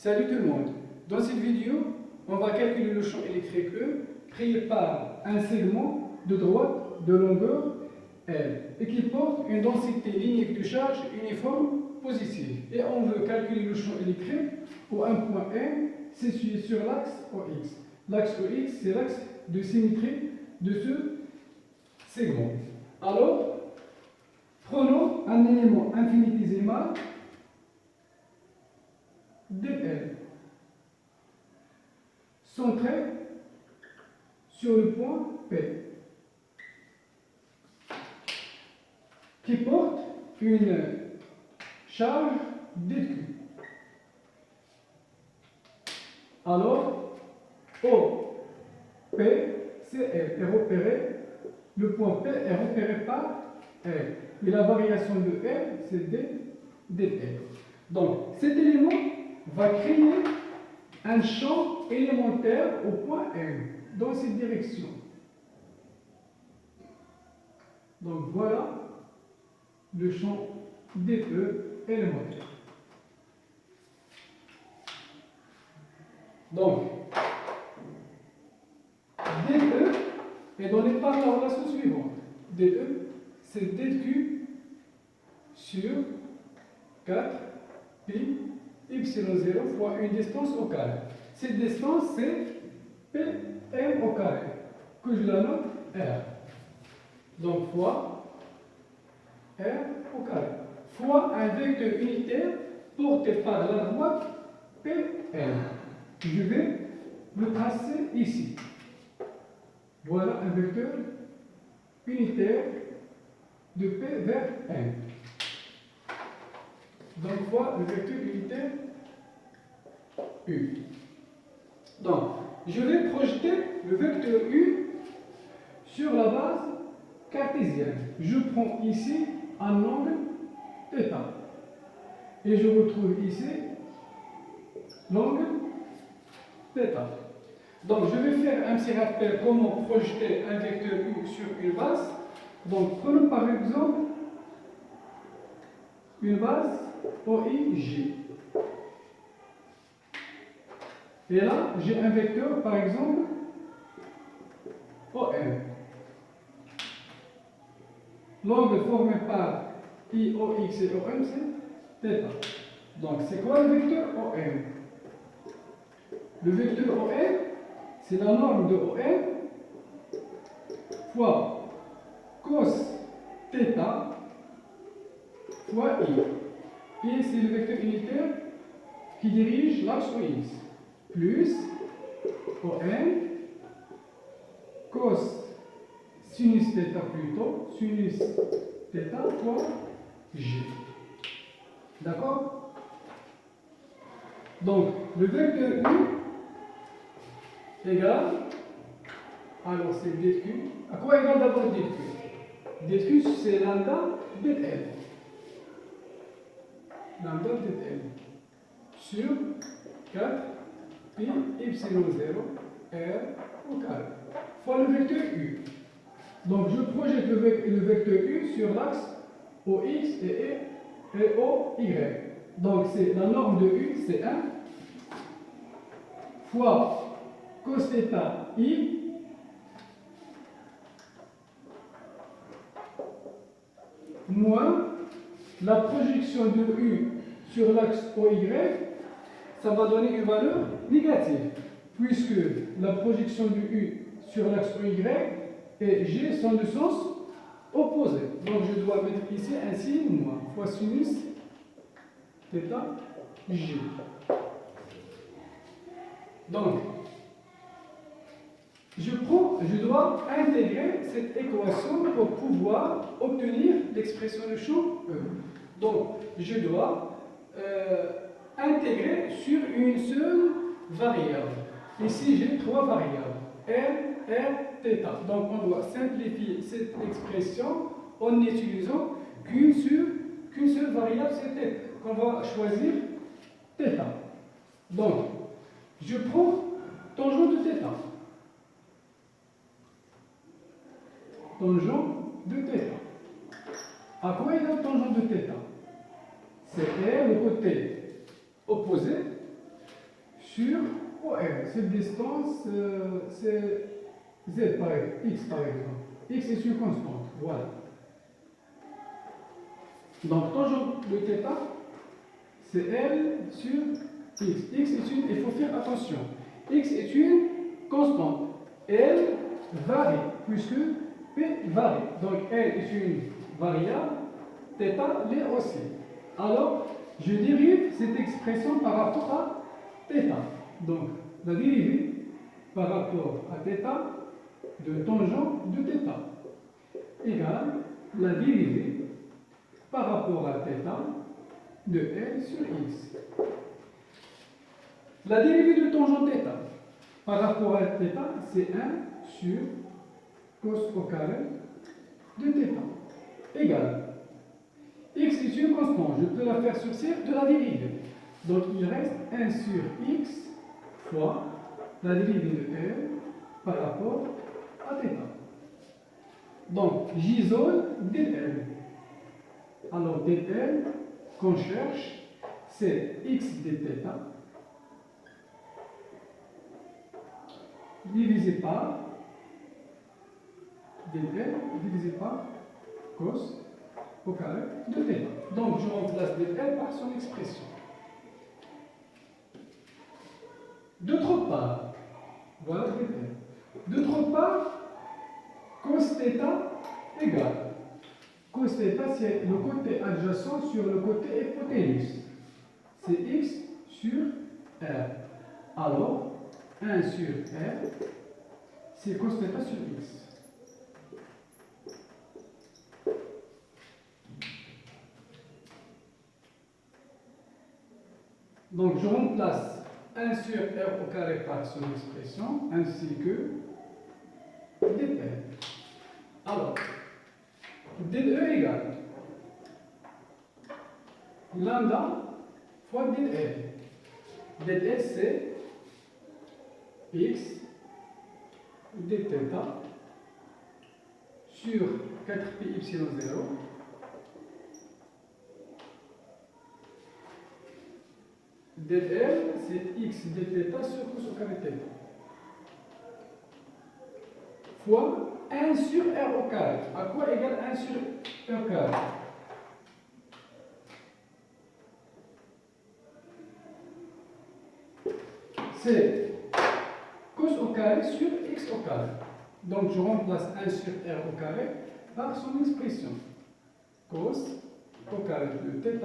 Salut tout le monde. Dans cette vidéo, on va calculer le champ électrique E créé par un segment de droite de longueur L et qui porte une densité linéaire de charge uniforme positive. Et on veut calculer le champ électrique pour un point M situé sur l'axe OX. L'axe OX, c'est l'axe de symétrie de ce segment. Alors, prenons un élément infinitésimal dl, centré sur le point P, qui porte une charge dq. Alors, OP, c'est L, est repéré, le point P est repéré par L. Et la variation de L, c'est dl. Donc, cet élément va créer un champ élémentaire au point M, dans cette direction. Donc, voilà le champ DE élémentaire. Donc, DE est donné par la relation suivante. DE, c'est dq sur 4 pi y0 fois une distance au carré. Cette distance, c'est Pm au carré, que je la note R. Donc, fois R au carré, fois un vecteur unitaire porté par la droite Pm. Je vais le tracer ici. Voilà un vecteur unitaire de P vers M. Donc, fois le vecteur unitaire U. Donc, je vais projeter le vecteur U sur la base cartésienne. Je prends ici un angle θ. Et je retrouve ici l'angle θ. Donc, je vais faire un petit rappel comment projeter un vecteur U sur une base. Donc, prenons par exemple une base OIJ. Et là, j'ai un vecteur, par exemple, OM. L'angle formé par IOX et OM, c'est θ. Donc, c'est quoi le vecteur OM? Le vecteur OM, c'est la norme de OM fois cos θ fois I. I, c'est le vecteur unitaire qui dirige l'axe OX. Plus OM cos sinus θ plutôt, sinus θ fois G. D'accord? Donc, le vecteur U égale, alors c'est dq. À quoi égale d'abord dq? Dq, c'est lambda dl. Lambda dl sur 4 pi y0 r au carré fois le vecteur U. Donc, je projette le vecteur U sur l'axe OX et OY. Donc, c'est la norme de U, c'est 1 fois cos θ I moins la projection de U sur l'axe OY, ça va donner une valeur négative, puisque la projection de U sur l'axe OY et G sont de sens opposé. Donc, je dois mettre ici un signe moins, fois sinus θ G. Donc, je dois intégrer cette équation pour pouvoir obtenir l'expression de champ E. Donc, je dois intégrer sur une seule variable. Ici, j'ai 3 variables, L, R, θ. Donc, on doit simplifier cette expression en n'utilisant qu'une seule variable, c'est θ, qu'on va choisir θ. Donc, je prends tangent de θ. Tangent de θ. À quoi égale tangent de θ? C'est R, le côté opposé, sur OR. Cette distance, c'est Z par exemple, X par exemple. X est une constante, voilà. Donc, tangente de θ, c'est L sur X. X est une, il faut faire attention. X est une constante. L varie, puisque P varie. Donc, L est une variable, θ l'est aussi. Alors, je dérive cette expression par rapport à θ. Donc, la dérivée par rapport à θ de tangente de θ égale la dérivée par rapport à θ de L sur X. La dérivée de tangente θ par rapport à θ, c'est 1 sur cos au carré de θ égale. X est une constante, je peux la faire sortir de la dérivée. Donc il reste 1 sur X fois la dérivée de L par rapport à θ. Donc j'isole dl. Alors dl qu'on cherche, c'est x dθ divisé par dl divisé par cos au carré de θ. Donc je remplace dl par son expression. D'autre part, voilà dl. D'autre part, cos θ égale. Cos θ, c'est le côté adjacent sur le côté hypoténuse. C'est x sur r. Alors, 1 sur r, c'est cos θ sur x. Donc, je remplace 1 sur r au carré par son expression, ainsi que dl. Alors, dE égale lambda fois dL. dL c'est x dθ sur 4pi epsilon 0 dL c'est x dθ sur cos au carré θ fois 1 sur r au carré. À quoi égale 1 sur r carré? C'est cos au carré sur x au carré. Donc je remplace 1 sur r au carré par son expression. Cos au carré de θ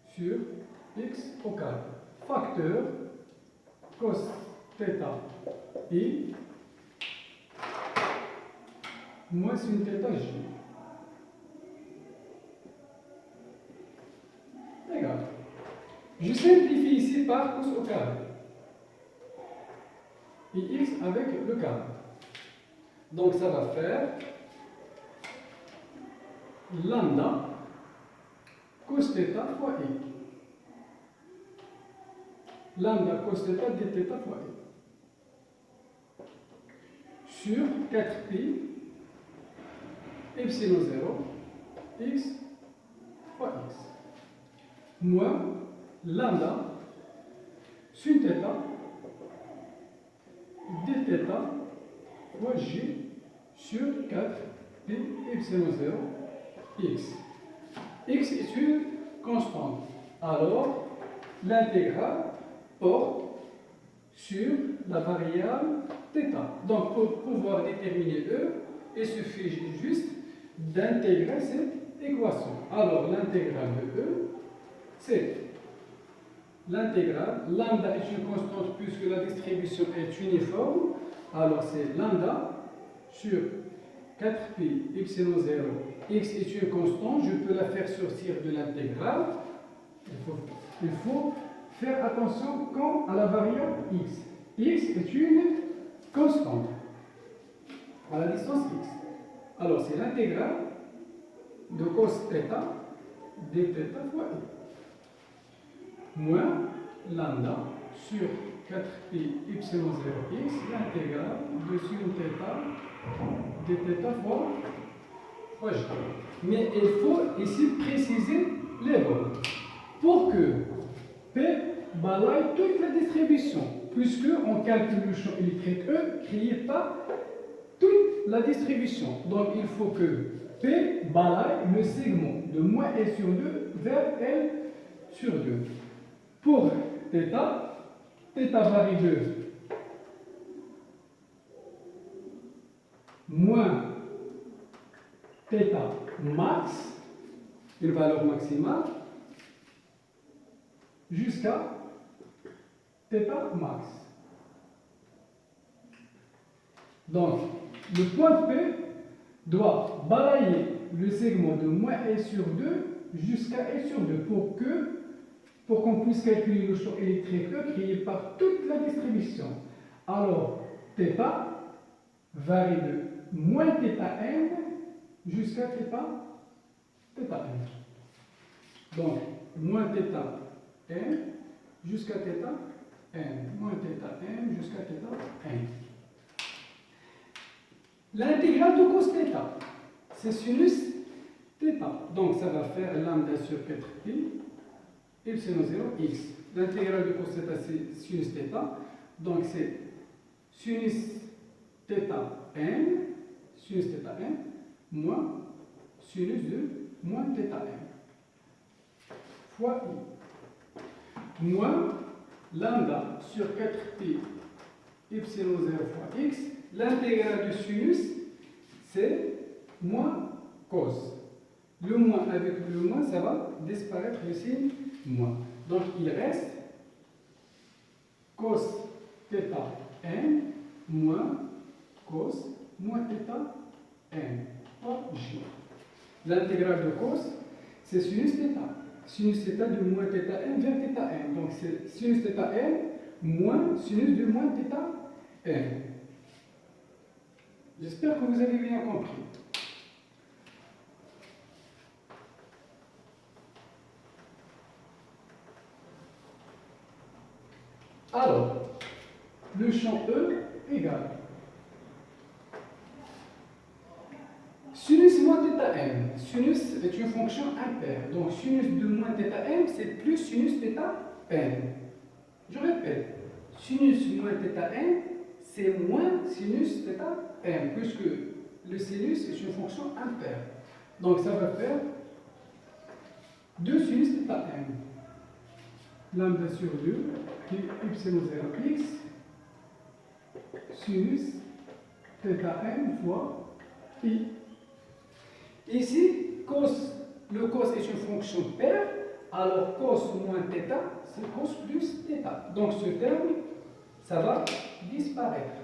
sur x au carré. Facteur cos θ i moins une θ j. Égal. Je simplifie ici par cos au carré. Et x avec le carré. Donc ça va faire lambda cos θ fois i. Lambda cos θ dθ fois i. Sur 4pi epsilon 0 x fois x moins lambda sin θ dθ fois j sur 4pi epsilon 0 x. X est une constante. Alors, l'intégrale porte sur la variable θ. Donc, pour pouvoir déterminer E, il suffit juste d'intégrer cette équation. Alors, l'intégrale de E, c'est l'intégrale. Lambda est une constante puisque la distribution est uniforme. Alors, c'est lambda sur 4pi epsilon 0. X est une constante. Je peux la faire sortir de l'intégrale. Il faut faire attention quand à la variable x. X est une constante à la distance x. Alors, c'est l'intégrale de cos θ dθ fois i moins lambda sur 4pi epsilon 0 x, l'intégrale de sin θ dθ fois j. Mais il faut ici préciser les bornes. Pour que P balaye toute la distribution, puisque on calcule le champ électrique E créé par toute la distribution. Donc il faut que P balaye le segment de moins L sur 2 vers L sur 2. Pour θ, θ varie de moins θ max, une valeur maximale, jusqu'à θ max. Donc, le point P doit balayer le segment de moins L sur 2 jusqu'à L sur 2 pour qu'on puisse calculer le champ électrique E créé par toute la distribution. Alors, θ varie de moins θn jusqu'à θn. Donc, moins θn jusqu'à θn, moins θn jusqu'à θn. L'intégrale de cos θ, c'est sinus θ. Donc, ça va faire lambda sur 4pi, epsilon 0, x. L'intégrale de cos θ, c'est sinus θ. Donc, c'est sinus θn, sinus θn, moins sinus de moins θn, fois i, moins lambda sur 4pi, epsilon 0 fois x. L'intégrale du sinus, c'est moins cos. Le moins avec le moins, ça va disparaître le signe moins. Donc, il reste cos θn moins cos moins θn par j. L'intégrale de cos, c'est sinus θ. Sinus θ de moins θn vers θn. Donc, c'est sinus θn moins sinus de moins θn. J'espère que vous avez bien compris. Alors, le champ E égale sinus moins θm. Sinus est une fonction impaire. Donc, sinus de moins θm, c'est plus sinus θn. Je répète, sinus moins θn, c'est moins sinus θm, puisque le sinus est une fonction impaire. Donc, ça va faire 2 sinus θm. Lambda sur 2, puis epsilon 0 x, sinus θm fois i. Ici, le cos est une fonction paire, alors cos moins θ, c'est cos plus θ. Donc, ce terme, ça va disparaître.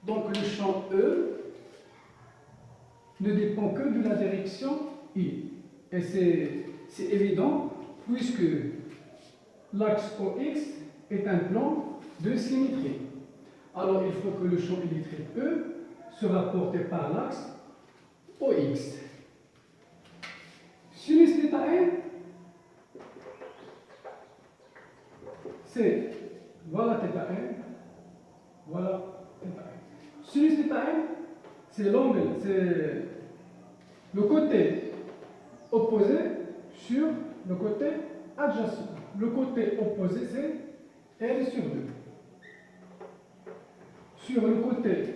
Donc, le champ E ne dépend que de la direction I. Et c'est évident, puisque l'axe OX est un plan de symétrie. Alors, il faut que le champ électrique E soit porté par l'axe OX. Sinus θn, c'est voilà θn, voilà θn. Sinus θn, c'est l'angle, c'est le côté opposé sur le côté adjacent. Le côté opposé, c'est L sur 2. Sur le côté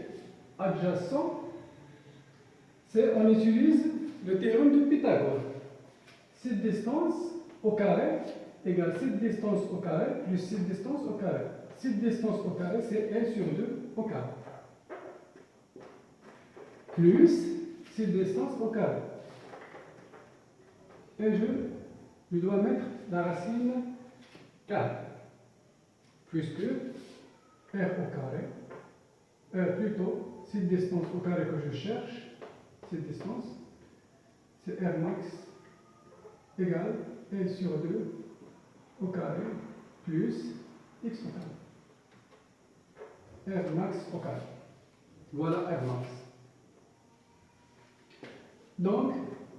adjacent, on utilise le théorème de Pythagore. Cette distance au carré égale cette distance au carré plus cette distance au carré. Cette distance au carré, c'est L sur 2 au carré. Plus cette distance au carré. Et je dois mettre la racine carré. Puisque R au carré, plutôt cette distance au carré que je cherche, cette distance, c'est R max égale L sur 2 au carré plus X au carré. R max au carré. Voilà R max. Donc,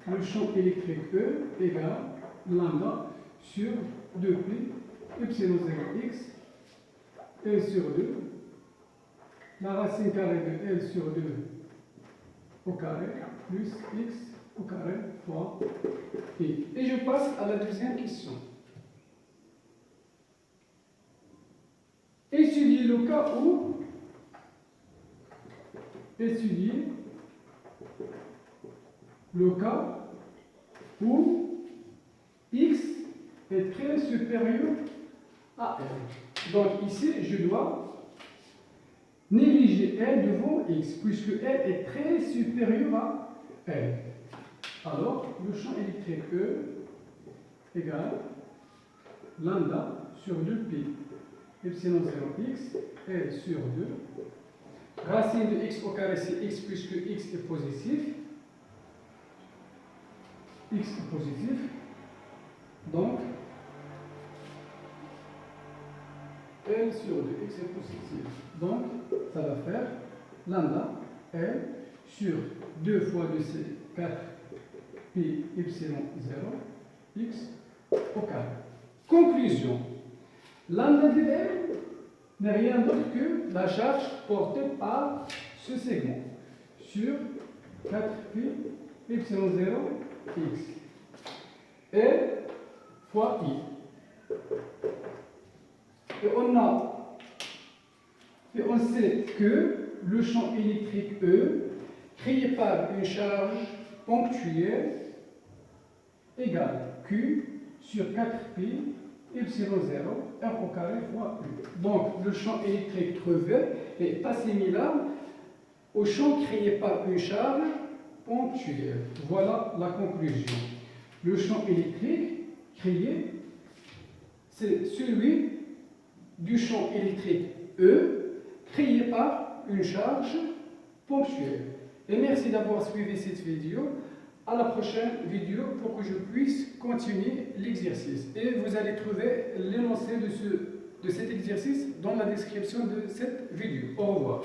le champ électrique E égale lambda sur 2pi epsilon 0x L sur 2, la racine carrée de L sur 2 au carré plus x au carré fois i. Et je passe à la deuxième question. le cas où étudier le cas où x est très supérieur à l. Donc ici, je dois négliger l devant x, puisque l est très supérieur à l. Alors, le champ électrique E égale lambda sur 2pi epsilon 0x, L sur 2. Racine de x au carré, c'est x puisque x est positif. X est positif. Donc, L sur 2, x est positif. Donc, ça va faire lambda L sur 2 fois 2, c'est 4 pi epsilon 0, x au carré. Conclusion. Lambda de L n'est rien d'autre que la charge portée par ce segment sur 4 pi epsilon 0 x. L fois I. Et on sait que le champ électrique E, créé par une charge ponctuelle, égale Q sur 4pi epsilon 0 R au carré fois U. Donc le champ électrique trouvé est assimilable au champ créé par une charge ponctuelle. Voilà la conclusion. Le champ électrique créé, c'est celui du champ électrique E créé par une charge ponctuelle. Et merci d'avoir suivi cette vidéo. À la prochaine vidéo pour que je puisse continuer l'exercice. Et vous allez trouver l'énoncé de cet exercice dans la description de cette vidéo. Au revoir.